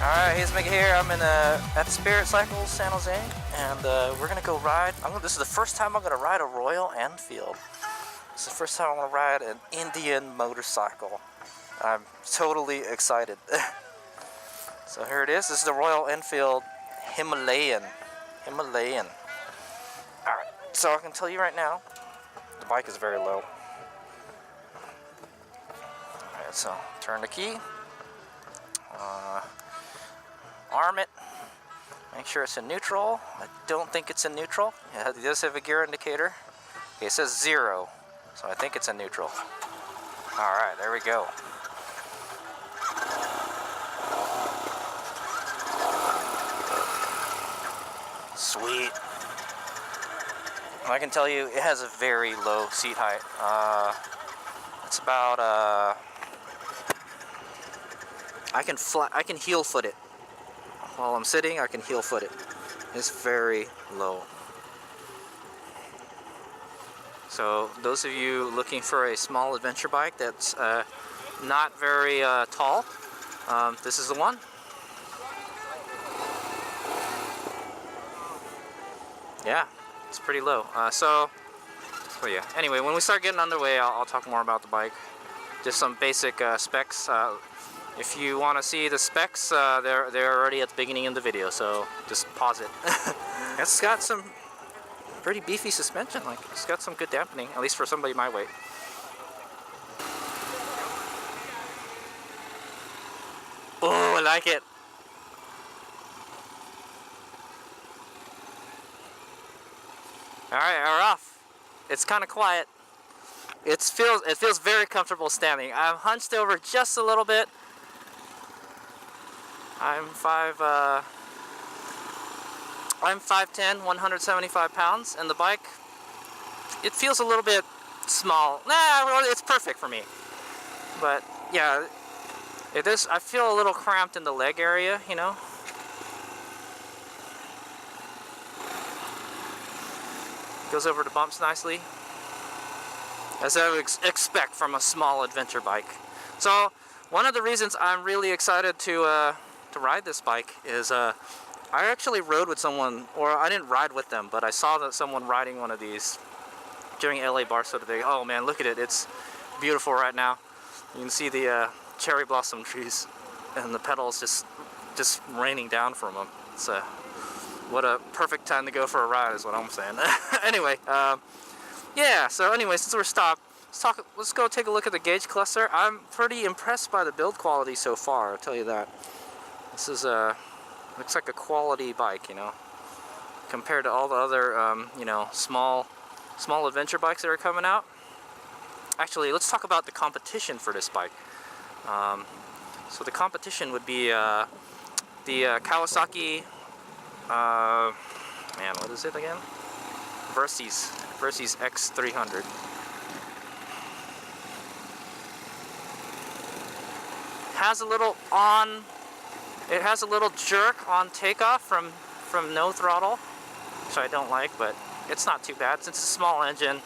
Alright, HadesOmega here. I'm at Spirit Cycles, San Jose, and we're gonna go ride. This is the first time I'm gonna ride a Royal Enfield. This is the first time I'm gonna ride an Indian motorcycle. I'm totally excited. So here it is. This is the Royal Enfield Himalayan. Alright, so I can tell you right now, the bike is very low. Alright, so turn the key. Arm it. Make sure it's in neutral. I don't think it's in neutral. It does have a gear indicator. Okay, it says 0, so I think it's in neutral. Alright, there we go. Sweet. I can tell you it has a very low seat height. It's about I can heel foot it. While I'm sitting, I can heel foot it. It's very low. So those of you looking for a small adventure bike that's not very tall, this is the one. Yeah, it's pretty low. So yeah. Anyway, when we start getting underway, I'll talk more about the bike. Just some basic specs. If you want to see the specs, they're already at the beginning of the video, so just pause it. It's got some pretty beefy suspension. Like, it's got some good dampening, at least for somebody my weight. Oh, I like it. Alright, we're off. It's kind of quiet. It feels very comfortable standing. I'm hunched over just a little bit. I'm 5'10", 175 pounds, and the bike, it feels a little bit small. Nah, it's perfect for me. But yeah, I feel a little cramped in the leg area, you know. Goes over the bumps nicely, as I would expect from a small adventure bike. So one of the reasons I'm really excited to ride this bike is I actually rode with someone, or I didn't ride with them, but I saw someone riding one of these during LA Barstow today. Oh man, look at it. It's beautiful right now. You can see the cherry blossom trees and the petals just raining down from them. It's what a perfect time to go for a ride is what I'm saying. Anyway, yeah, so anyway, since we're stopped, let's go take a look at the gauge cluster. I'm pretty impressed by the build quality so far, I'll tell you that. This is looks like a quality bike, you know, compared to all the other, you know, small adventure bikes that are coming out. Actually, let's talk about the competition for this bike. So the competition would be the Kawasaki, man, what is it again? Versys X300. It has a little jerk on takeoff from no throttle, which I don't like, but it's not too bad since it's a small engine.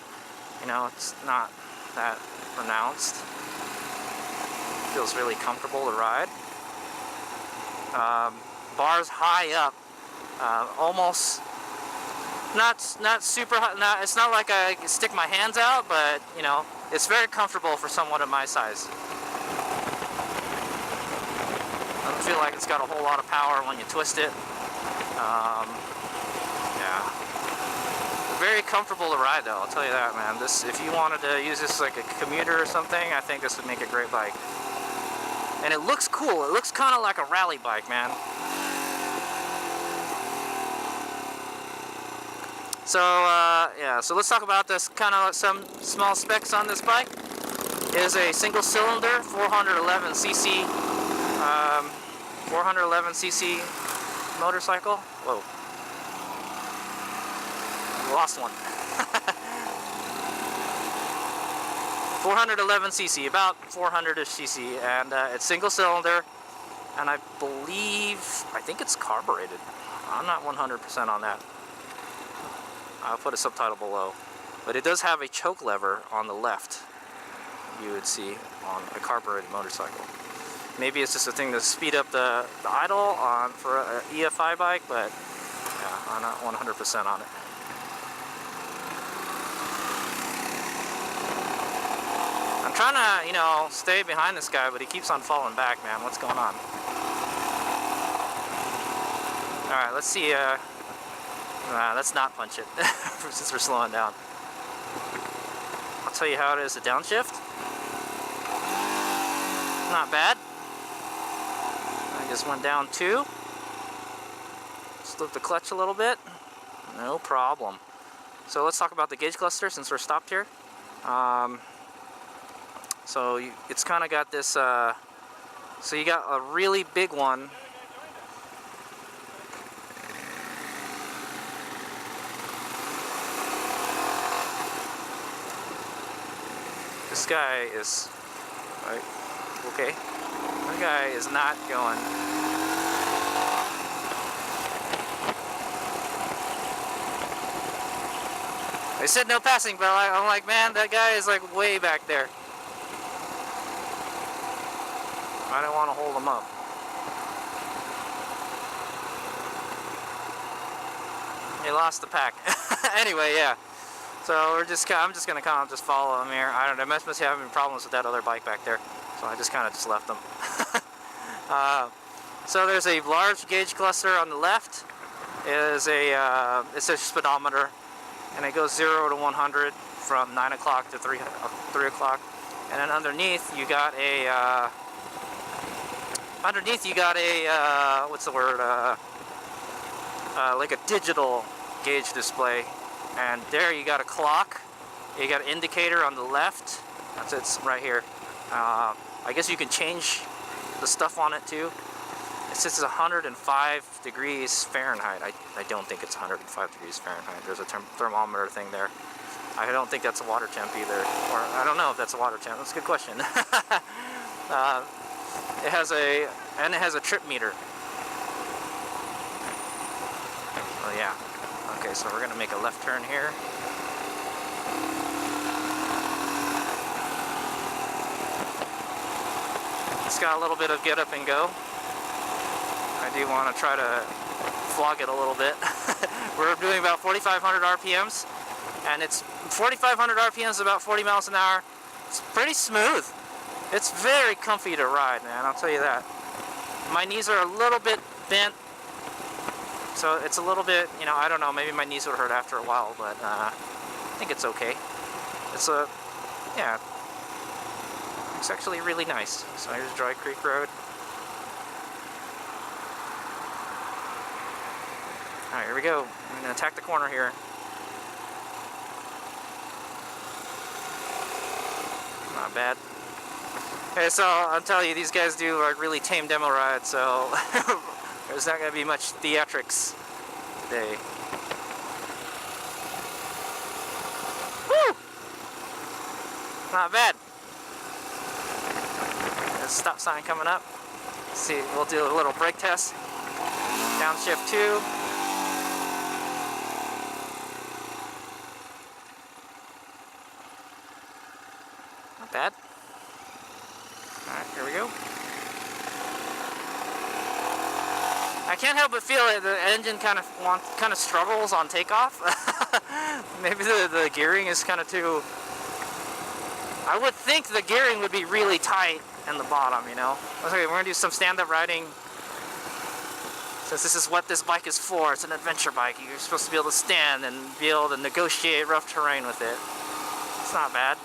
You know, it's not that pronounced. Feels really comfortable to ride. Bars high up, almost not super high. It's not like I stick my hands out, but you know, it's very comfortable for someone of my size. Doesn't feel like it's got a whole lot of power when you twist it. Yeah, very comfortable to ride though, I'll tell you that, man. If you wanted to use this like a commuter or something, I think this would make a great bike. And it looks cool. It looks kind of like a rally bike, man. So yeah, so let's talk about this, kind of some small specs on this bike. It is a single cylinder 411cc 411cc motorcycle. Whoa, lost one. 411cc, about 400ish cc, and it's single cylinder, and I think it's carbureted. I'm not 100% on that. I'll put a subtitle below, but it does have a choke lever on the left, you would see on a carbureted motorcycle. Maybe it's just a thing to speed up the idle on for an EFI bike, but yeah, I'm not 100% on it. I'm trying to, you know, stay behind this guy, but he keeps on falling back, man. What's going on? Alright, let's see. Let's not punch it since we're slowing down. I'll tell you how it is to downshift. Not bad. I just went down 2. Slip the clutch a little bit. No problem. So let's talk about the gauge cluster since we're stopped here. It's kind of got this, so you got a really big one. This guy is, right, okay, that guy is not going. They said no passing, but I'm like, man, that guy is like way back there. I don't want to hold him up. He lost the pack. Anyway, yeah. So I'm just gonna kind of just follow him here. I don't know. Must be having problems with that other bike back there. So I just kind of just left him. So there's a large gauge cluster on the left. It's a speedometer, and it goes 0 to 100 from 9 o'clock to 3 o'clock. And then underneath you got a what's the word? Like a digital gauge display. And there you got a clock. You got an indicator on the left. That's it right here. I guess you can change the stuff on it too. It says it's 105 degrees Fahrenheit. I don't think it's 105 degrees Fahrenheit. There's a thermometer thing there. I don't think that's a water temp either. Or I don't know if that's a water temp. That's a good question. It has a trip meter. Oh yeah. Okay, so we're gonna make a left turn here. It's got a little bit of get up and go. I do want to try to flog it a little bit. We're doing about 4,500 RPMs, and it's 4,500 RPMs, about 40 miles an hour. It's pretty smooth. It's very comfy to ride, man, I'll tell you that. My knees are a little bit bent, so it's a little bit, you know, I don't know, maybe my knees would hurt after a while, but I think it's okay. Yeah, it's actually really nice. So here's Dry Creek Road. Alright, here we go. I'm going to attack the corner here. Not bad. Okay, so I'll tell you, these guys do like really tame demo rides, so there's not going to be much theatrics today. Woo! Not bad. There's a stop sign coming up. Let's see, we'll do a little brake test. Downshift 2. Not bad. Alright, here we go. I can't help but feel it. The engine kind of struggles on takeoff. Maybe the gearing is kind of too. I would think the gearing would be really tight in the bottom, you know. Okay, we're gonna do some stand-up riding. Since this is what this bike is for, it's an adventure bike. You're supposed to be able to stand and be able to negotiate rough terrain with it. It's not bad.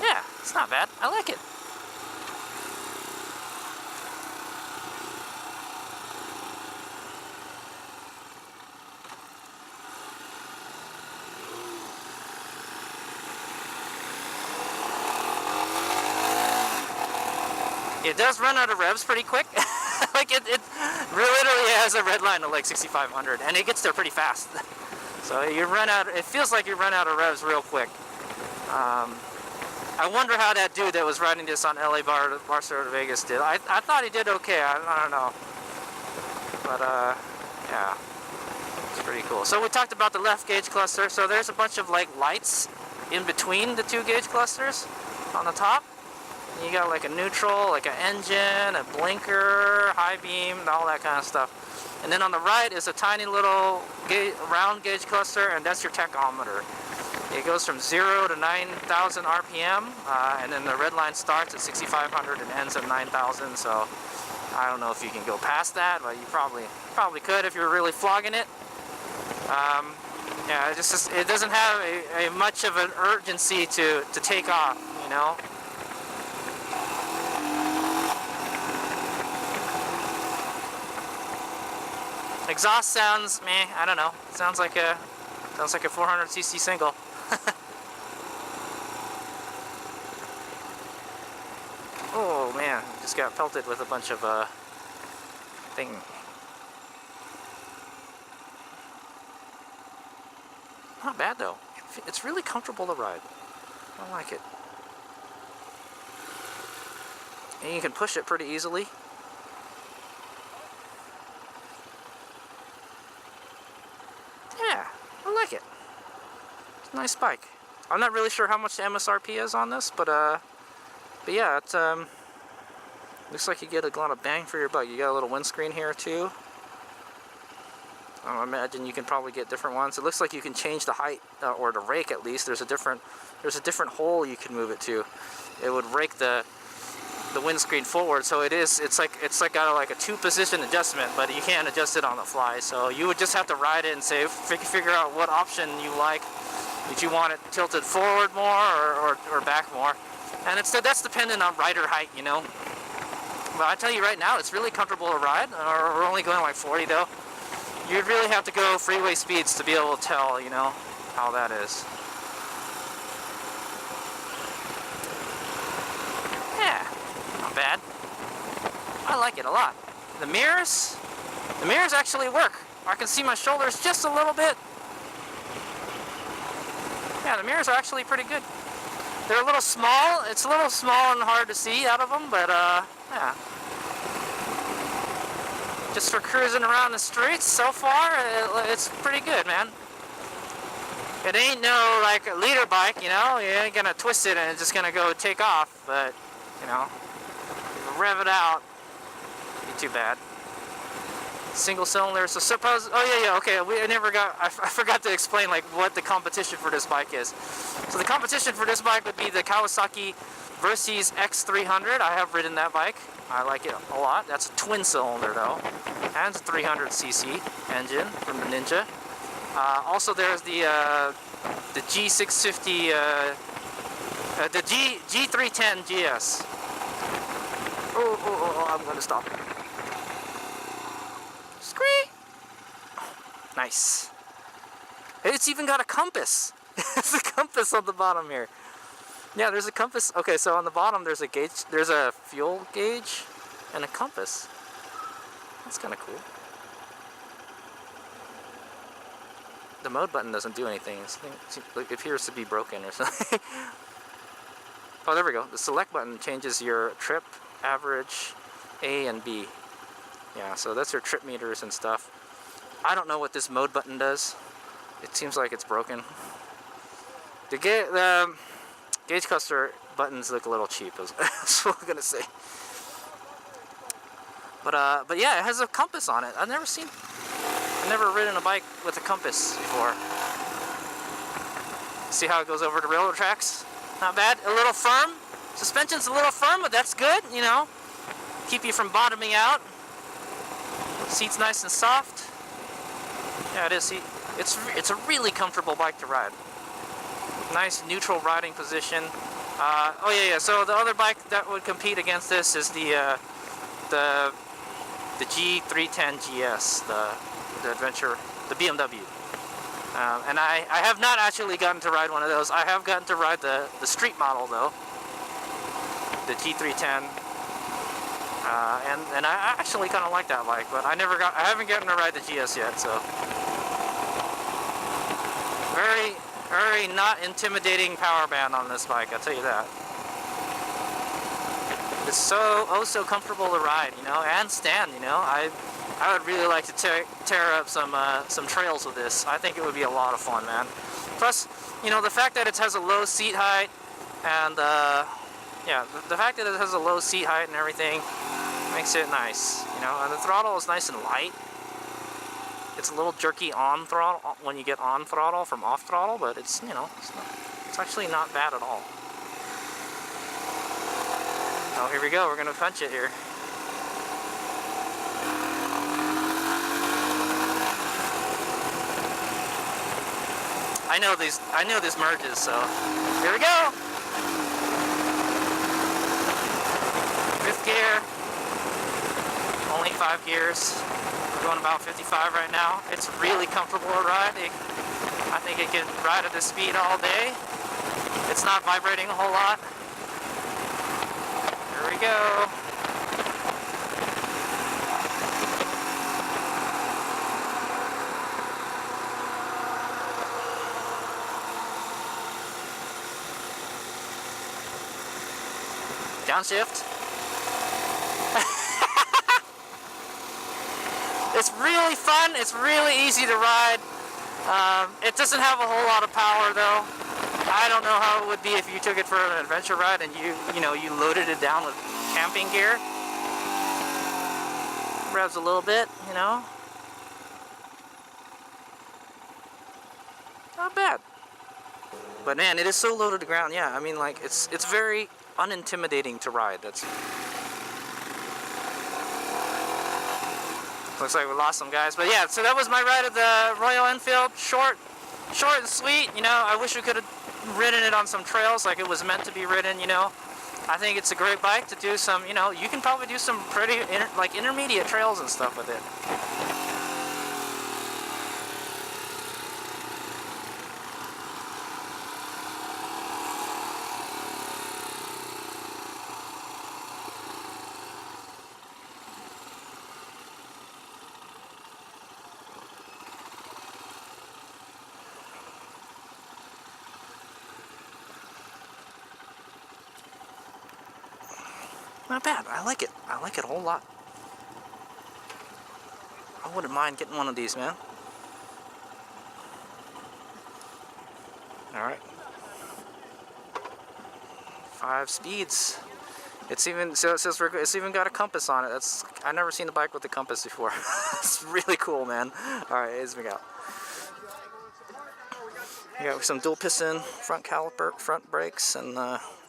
Yeah, it's not bad. I like it. It does run out of revs pretty quick. Like it literally has a red line of like 6,500, and it gets there pretty fast. So you run out. It feels like you run out of revs real quick. I wonder how that dude that was riding this on LA Barcelona to Vegas did. I thought he did okay. I don't know, but yeah. It's pretty cool. So we talked about the left gauge cluster. So there's a bunch of like lights in between the 2 gauge clusters on the top. You got like a neutral, like an engine, a blinker, high beam, all that kind of stuff. And then on the right is a tiny little round gauge cluster, and that's your tachometer. It goes from 0 to 9,000 RPM, and then the red line starts at 6,500 and ends at 9,000. So I don't know if you can go past that, but you probably could if you're really flogging it. Yeah, it doesn't have a much of an urgency to take off, you know. Exhaust sounds meh, I don't know. Sounds like a 400cc single. Oh man, just got pelted with a bunch of thing. Not bad though. It's really comfortable to ride. I like it. And you can push it pretty easily. Yeah, I like it. It's a nice bike. I'm not really sure how much the MSRP is on this, but yeah, it looks like you get a lot of bang for your buck. You got a little windscreen here too. I imagine you can probably get different ones. It looks like you can change the height, or the rake at least. There's a different hole you can move it to. It would rake the windscreen forward, so it's like got like a 2-position adjustment, but you can't adjust it on the fly. So you would just have to ride it and say, figure out what option you like. Did you want it tilted forward more or back more? And that's dependent on rider height, you know. But I tell you right now, it's really comfortable to ride. We're only going like 40 though. You'd really have to go freeway speeds to be able to tell, you know, how that is. Yeah, not bad. I like it a lot. The mirrors actually work. I can see my shoulders just a little bit. Yeah, the mirrors are actually pretty good. They're a little small. It's a little small and hard to see out of them, but yeah. Just for cruising around the streets so far, it's pretty good, man. It ain't no like a leader bike, you know. You ain't gonna twist it and it's just gonna go take off, but you know, rev it out, be too bad. Single cylinder. So suppose. Oh yeah, okay. I forgot to explain like what the competition for this bike is. So the competition for this bike would be the Kawasaki Versys X300. I have ridden that bike. I like it a lot. That's a twin cylinder though, and it's a 300cc engine from the Ninja. Also, there's the G650, the G310 GS. Oh, I'm gonna stop. Scree! Nice. It's even got a compass. There's a compass on the bottom here. Yeah, there's a compass. Okay, so on the bottom there's a gauge. There's a fuel gauge and a compass. That's kind of cool. The mode button doesn't do anything. It appears to be broken or something. Oh, there we go. The select button changes your trip, average, A and B. Yeah, so that's your trip meters and stuff. I don't know what this mode button does. It seems like it's broken. The gauge cluster buttons look a little cheap, that's what I'm gonna say. But yeah, it has a compass on it. I've never ridden a bike with a compass before. See how it goes over the railroad tracks? Not bad. A little firm. Suspension's a little firm, but that's good, you know. Keep you from bottoming out. Seat's nice and soft. Yeah, it is. See, it's a really comfortable bike to ride. Nice neutral riding position. Oh yeah. So the other bike that would compete against this is the G310 GS, the adventure, the BMW. And I have not actually gotten to ride one of those. I have gotten to ride the street model though, the G310. And I actually kind of like that bike, but I haven't gotten to ride the GS yet. So very not intimidating power band on this bike, I'll tell you that. It's so comfortable to ride, you know, and stand, you know. I I would really like to tear up some trails with this. I think it would be a lot of fun, man. Plus, you know, the fact that it has a low seat height, and yeah, the fact that it has a low seat height and everything makes it nice, you know. And the throttle is nice and light. It's a little jerky on throttle when you get on throttle from off throttle, but it's, you know, it's actually not bad at all. Oh, here we go. We're gonna punch it here. I know these merges, so here we go. Fifth gear. Only 5 gears. We're going about 55 right now. It's really comfortable to ride. I think it can ride at this speed all day. It's not vibrating a whole lot. Here we go. Downshift. It's really fun. It's really easy to ride. It doesn't have a whole lot of power though. I don't know how it would be if you took it for an adventure ride and you loaded it down with camping gear. Revs a little bit, you know. Not bad. But man, it is so low to the ground. Yeah, I mean, like it's very unintimidating to ride. That's. Looks like we lost some guys, but yeah. So that was my ride at the Royal Enfield. Short and sweet. You know, I wish we could have ridden it on some trails like it was meant to be ridden. You know, I think it's a great bike to do some. You know, you can probably do some pretty intermediate trails and stuff with it. Not bad. I like it. I like it a whole lot. I wouldn't mind getting one of these, man. Alright. 5 speeds. It's even, so it says it's even got a compass on it. I've never seen a bike with a compass before. It's really cool, man. Alright, here's we go. You got some dual piston front caliper, front brakes, and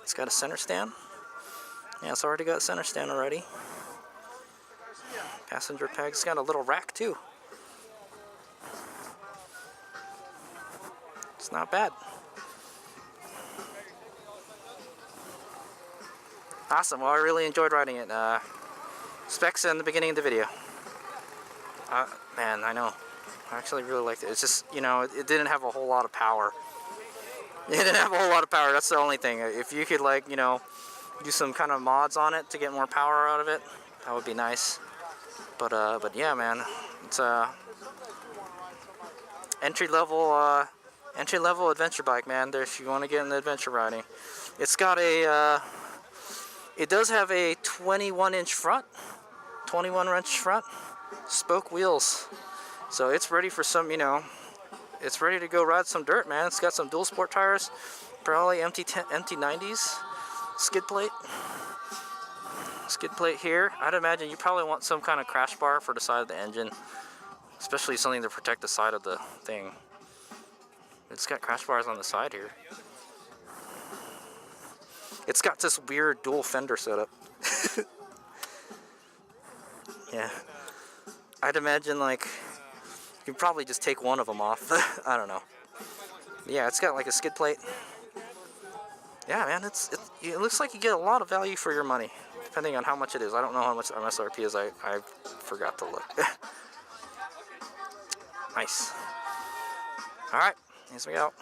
it's got a center stand. Yeah, it's already got center stand already. Passenger pegs. It's got a little rack too. It's not bad. Awesome. Well, I really enjoyed riding it. Specs in the beginning of the video. Man, I know. I actually really liked it. It's just, you know, it didn't have a whole lot of power. It didn't have a whole lot of power. That's the only thing. If you could, like, you know, do some kind of mods on it to get more power out of it, that would be nice. But yeah, man, it's a entry level adventure bike, man. If you want to get into adventure riding, it's got a it does have a 21-inch front, spoke wheels, so it's ready for some, you know, it's ready to go ride some dirt, man. It's got some dual sport tires, probably empty 90s. Skid plate here. I'd imagine you probably want some kind of crash bar for the side of the engine, especially something to protect the side of the thing. It's got crash bars on the side here. It's got this weird dual fender setup. Yeah, I'd imagine like you could probably just take one of them off. I don't know. Yeah, it's got like a skid plate. Yeah, man, it looks like you get a lot of value for your money, depending on how much it is. I don't know how much MSRP is. I forgot to look. Nice. All right, here's we go.